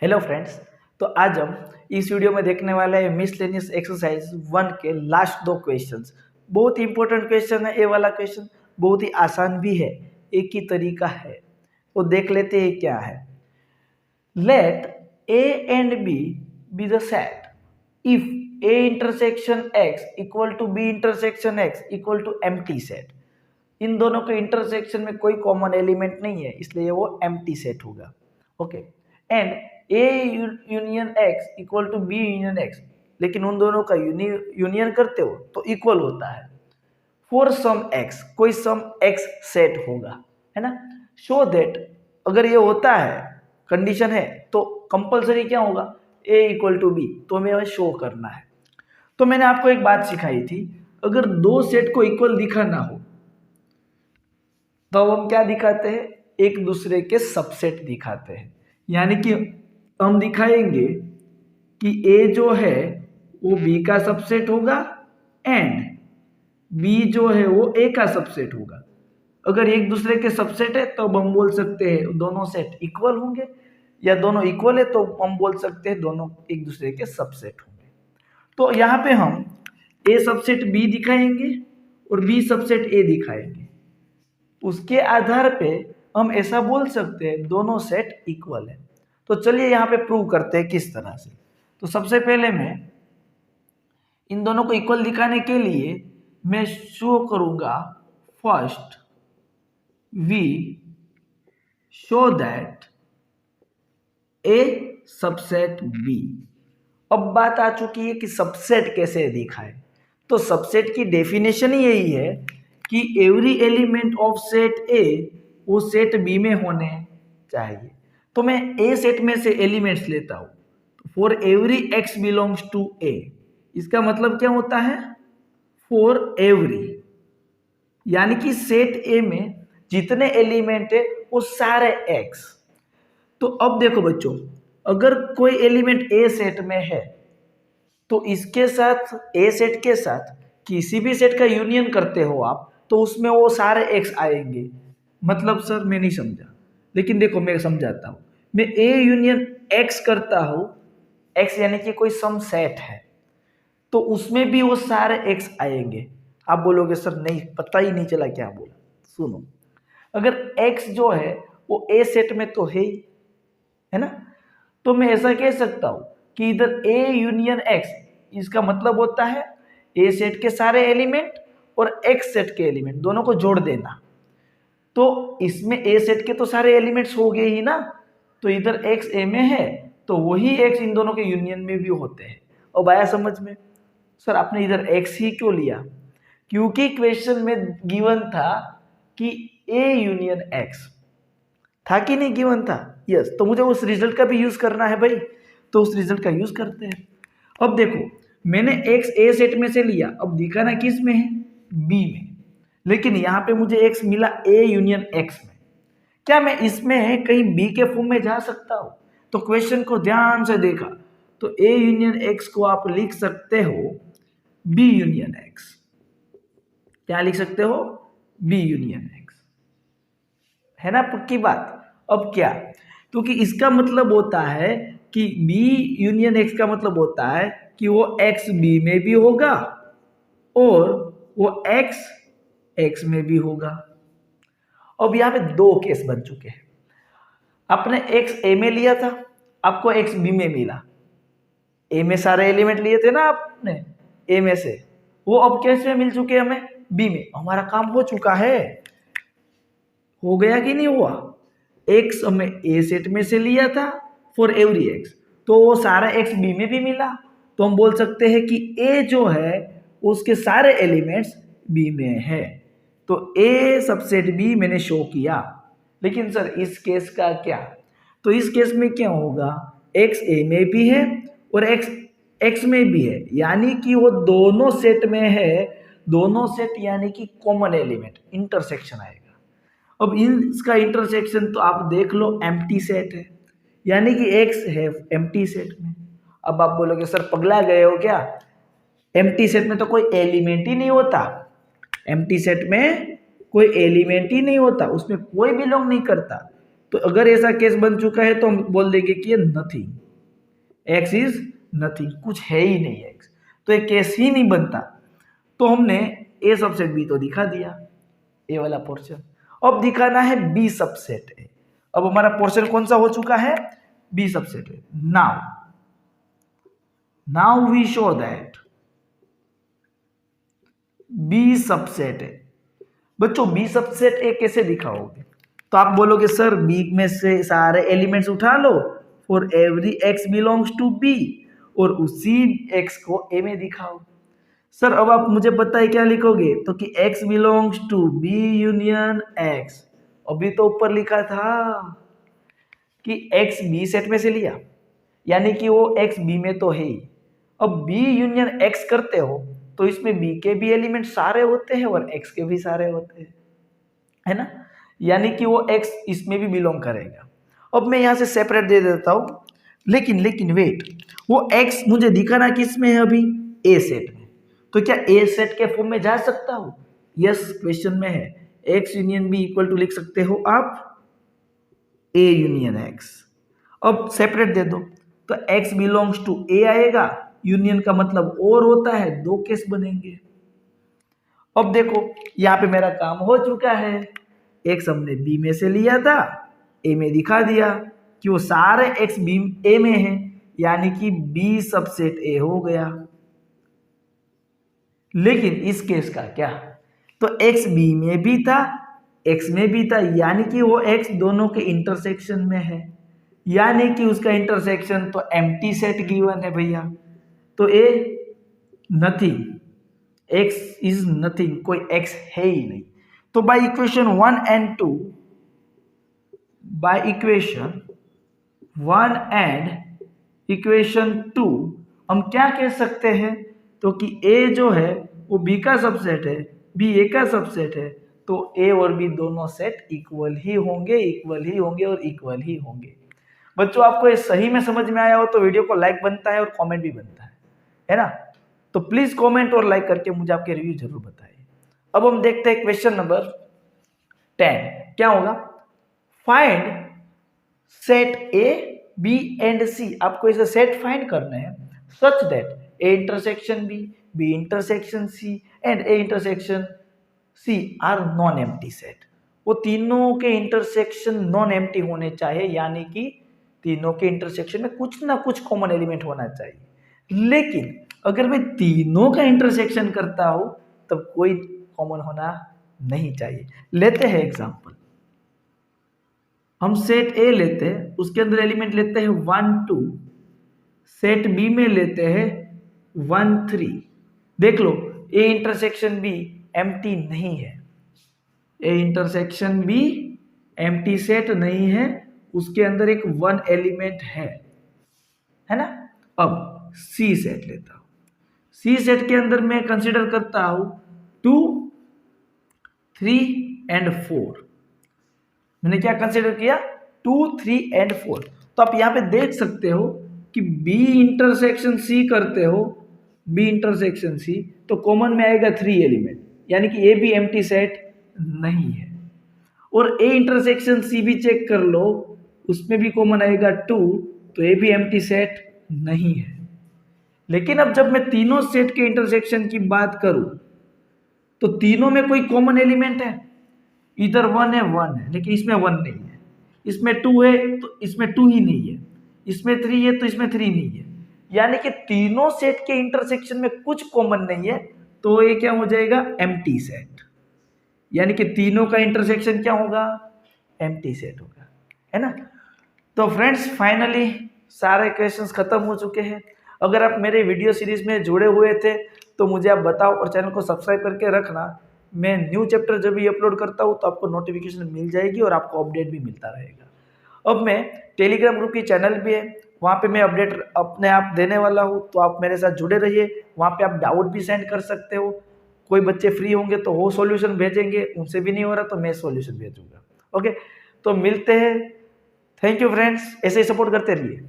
Hello friends. तो आज हम इस वीडियो में देखने वाले हैं मिसलेनियस एक्सरसाइज 1 के लास्ट दो क्वेश्चंस। बहुत ही इंपॉर्टेंट क्वेश्चन है। ये वाला क्वेश्चन बहुत ही आसान भी है, एक ही तरीका है। तो देख लेते हैं क्या है। Let a and b the set if a intersection x equal to b intersection x equal to empty set. इन दोनों के इंटरसेक्शन में कोई कॉमन एलिमेंट नहीं है, इसलिए वो एम्प्टी सेट होगा। Okay. And A union X equal to B union X, लेकिन उन दोनों का यूनियन करते हो तो इक्वल होता है। फॉर सम एक्स, कोई सम एक्स सेट होगा, है ना। शो दैट, अगर ये होता है, कंडीशन है, तो कंपलसरी क्या होगा, ए इक्वल टू बी, तो हमें शो करना है। तो मैंने आपको एक बात सिखाई थी, अगर दो सेट को इक्वल दिखाना हो तो हम क्या दिखाते हैं, एक दूसरे के सबसेट दिखाते हैं। यानी कि हम दिखाएंगे कि ए जो है वो बी का सबसेट होगा एंड बी जो है वो ए का सबसेट होगा। अगर एक दूसरे के सबसेट है तो हम बोल सकते हैं दोनों सेट इक्वल होंगे, या दोनों इक्वल है तो हम बोल सकते हैं दोनों एक दूसरे के सबसेट होंगे। तो यहाँ पे हम ए सबसेट बी दिखाएंगे और बी सबसेट ए दिखाएंगे। उसके आधार पे हम ऐसा बोल सकते हैं दोनों सेट इक्वल है। तो चलिए यहाँ पे प्रूव करते हैं किस तरह से। तो सबसे पहले मैं इन दोनों को इक्वल दिखाने के लिए मैं शो करूंगा first we show that A subset B. अब बात आ चुकी है कि सबसेट कैसे दिखाए। तो सबसेट की डेफिनेशन ही यही है कि एवरी एलिमेंट ऑफ सेट ए वो सेट बी में होने चाहिए। तो मैं ए सेट में से एलिमेंट्स लेता हूं, for every x belongs to a. इसका मतलब क्या होता है, फॉर एवरी, यानी कि सेट ए में जितने एलिमेंट है वो सारे एक्स। तो अब देखो बच्चों, अगर कोई एलिमेंट ए सेट में है तो इसके साथ, ए सेट के साथ किसी भी सेट का यूनियन करते हो आप तो उसमें वो सारे एक्स आएंगे। मतलब सर मैं नहीं समझा, लेकिन देखो मैं समझाता हूं। मैं ए यूनियन एक्स करता हूं, एक्स यानी कि कोई सम सेट है, तो उसमें भी वो सारे एक्स आएंगे। आप बोलोगे सर नहीं, पता ही नहीं चला क्या बोला। सुनो, अगर एक्स जो है वो ए सेट में तो है ना, तो मैं ऐसा कह सकता हूं कि इधर ए यूनियन एक्स, इसका मतलब होता है ए सेट के सारे एलिमेंट और एक्स सेट के एलिमेंट दोनों को जोड़ देना। तो इसमें ए सेट के तो सारे एलिमेंट्स हो गए ही ना, तो इधर एक्स ए में है तो वही एक्स इन दोनों के यूनियन में भी होते हैं। अब आया समझ में। सर आपने इधर एक्स ही क्यों लिया, क्योंकि क्वेश्चन में गिवन था कि ए यूनियन एक्स था कि नहीं, गिवन था। यस, तो मुझे उस रिजल्ट का भी यूज करना है भाई, तो उस रिजल्ट का यूज करते हैं। अब देखो, मैंने एक्स ए सेट में से लिया, अब दिखाना किस में है, बी में, लेकिन यहां पे मुझे एक्स मिला ए यूनियन एक्स में। क्या मैं इसमें कहीं बी के फॉर्म में जा सकता हूं? तो क्वेश्चन को ध्यान से देखा तो ए यूनियन एक्स को आप लिख सकते हो बी यूनियन एक्स। क्या लिख सकते हो, बी यूनियन एक्स, है ना, पक्की बात। अब क्या, क्योंकि इसका मतलब होता है कि बी यूनियन एक्स का मतलब होता है कि वो एक्स बी में भी होगा और वो एक्स एक्स में भी होगा। अब यहां पे दो केस बन चुके हैं। आपने एक्स ए में लिया था, आपको एक्स बी में मिला। ए में सारे एलिमेंट लिए थे ना आपने ए में से, वो अब कैसे में मिल चुके हमें, बी में। हमारा काम हो चुका है, हो गया कि नहीं हुआ। एक्स हमें ए सेट में से लिया था फॉर एवरी एक्स, तो वो सारा एक्स बी में भी मिला। तो हम बोल सकते हैं कि ए जो है उसके सारे एलिमेंट्स बी में है। तो ए सबसेट बी मैंने शो किया। लेकिन सर इस केस का क्या, तो इस केस में क्या होगा, एक्स ए में भी है और एक्स एक्स में भी है, यानी कि वो दोनों सेट में है। दोनों सेट यानी कि कॉमन एलिमेंट, इंटरसेक्शन आएगा। अब इसका इंटरसेक्शन तो आप देख लो, एम्प्टी सेट है, यानी कि एक्स है एम्प्टी सेट में। अब आप बोलोगे सर पगला गए हो क्या, एम्प्टी सेट में तो कोई एलिमेंट ही नहीं होता। एम्प्टी सेट में कोई एलिमेंट ही नहीं होता, उसमें कोई बिलोंग नहीं करता। तो अगर ऐसा केस बन चुका है तो हम बोल देंगे कि ये नथिंग, एक्स इज नथिंग, कुछ है ही नहीं एक्स, तो ये केस ही नहीं बनता। तो हमने ए सबसेट बी तो दिखा दिया, ए वाला पोर्शन। अब दिखाना है बी सबसेट ए। अब हमारा पोर्शन कौन सा हो चुका है, B subset A. Now we show that B subset A. बच्चों बी सबसेट ए कैसे दिखाओगे, तो आप बोलोगे सर बी में से सारे एलिमेंट्स उठा लो for every x belongs to b, और उसी एक्स को ए में दिखाओ। सर अब आप मुझे बताइए क्या लिखोगे, तो कि x belongs to B union x। अभी तो ऊपर लिखा था कि x बी सेट में से लिया, यानी कि वो x बी में तो है ही। अब b यूनियन x करते हो तो इसमें b के भी एलिमेंट सारे होते हैं और x के भी सारे होते हैं, है ना, यानी कि वो x इसमें भी बिलोंग करेगा। अब मैं यहां से सेपरेट दे देता हूं, लेकिन वेट, वो x मुझे दिखाना किस में है अभी, a सेट में। तो क्या ए सेट के फॉर्म में जा सकता हूं, यस, क्वेश्चन में है x union B equal to लिख सकते हो आप a यूनियन x। अब सेपरेट दे दो तो x बिलोंग्स टू a आएगा, यूनियन का मतलब और होता है, दो केस बनेंगे। अब देखो यहां पे मेरा काम हो चुका है, x हमने b में से लिया था, a में दिखा दिया कि वो सारे x b a में है, यानी कि b सबसेट a हो गया। लेकिन इस केस का क्या, तो x b में भी था, x में भी था, यानी कि वो x दोनों के इंटरसेक्शन में है, यानी कि उसका इंटरसेक्शन तो एम्प्टी सेट गिवन है भैया। तो ए नथिंग, x इज नथिंग, कोई x है ही नहीं। तो by equation 1 and 2, by equation 1 and equation 2 हम क्या कह सकते हैं, तो कि a जो है वो b का सबसेट है, b a का सबसेट है, तो a और b दोनों सेट इक्वल ही होंगे और इक्वल ही होंगे। बच्चों आपको ये सही में समझ में आया हो तो वीडियो को लाइक बनता है और कमेंट भी बनता है ना, तो प्लीज कमेंट और लाइक करके मुझे आपके रिव्यू जरूर बताइए। अब हम देखते हैं क्वेश्चन नंबर 10 क्या होगा, find set a b and c. आपको इसे सेट फाइंड करना है such that A intersection B, B intersection C and A intersection C are non-empty set। वो तीनों के इंटरसेक्शन नॉन एम्प्टी होने चाहिए, यानी कि तीनों के इंटरसेक्शन में कुछ ना कुछ कॉमन एलिमेंट होना चाहिए। लेकिन अगर मैं तीनों का इंटरसेक्शन करता हूं तब कोई कॉमन होना नहीं चाहिए। लेते हैं एग्जांपल, हम सेट ए लेते हैं, उसके अंदर एलिमेंट लेते हैं 1 2, सेट बी में लेते हैं 1 3। देख लो ए इंटरसेक्शन बी एम्प्टी नहीं है, A intersection B empty set नहीं है, उसके अंदर एक 1 एलिमेंट है ना। अब सी सेट लेता हूं, सी सेट के अंदर मैं कंसीडर करता हूं 2 3 एंड 4। मैंने क्या कंसीडर किया, 2 3 एंड 4। तो आप यहां पे देख सकते हो कि B इंटरसेक्शन C करते हो, B इंटरसेक्शन C, तो कॉमन में आएगा 3 एलिमेंट, यानी कि ए भी एम्प्टी सेट नहीं है। और A इंटरसेक्शन C भी चेक कर लो, उसमें भी कॉमन आएगा 2, तो ए भी एम्प्टी सेट नहीं है। लेकिन अब जब मैं तीनों सेट के इंटरसेक्शन की बात करूं तो तीनों में कोई कॉमन एलिमेंट है, इधर 1 है, लेकिन इसमें 1 नहीं है, इसमें 2 है तो इसमें 2 ही नहीं है, इसमें 3 है तो इसमें 3 नहीं है, यानी कि तीनों सेट के इंटरसेक्शन में कुछ कॉमन नहीं है, तो ये क्या हो जाएगा, एम्प्टी सेट। यानी कि तीनों का इंटरसेक्शन क्या होगा, एम्प्टी सेट होगा, है ना। तो फ्रेंड्स फाइनली सारे क्वेश्चंस खत्म हो चुके हैं। अगर आप मेरे वीडियो सीरीज में जुड़े हुए थे तो मुझे आप बताओ और चैनल को सब्सक्राइब करके रखना। मैं न्यू चैप्टर जब भी अपलोड करता हूँ तो आपको नोटिफिकेशन मिल जाएगी और आपको अपडेट भी मिलता रहेगा। अब मैं टेलीग्राम ग्रुप की चैनल भी है, वहाँ पे मैं अपडेट अपने आप देने वाला हूँ, तो आप मेरे साथ जुड़े रहिए। वहाँ पे आप डाउट भी सेंड कर सकते हो, कोई बच्चे फ्री होंगे तो वो सॉल्यूशन भेजेंगे, उनसे भी नहीं हो रहा तो मैं सॉल्यूशन भेजूंगा। ओके, तो मिलते हैं। थैंक यू फ्रेंड्स, ऐसे ही सपोर्ट करते रहिए।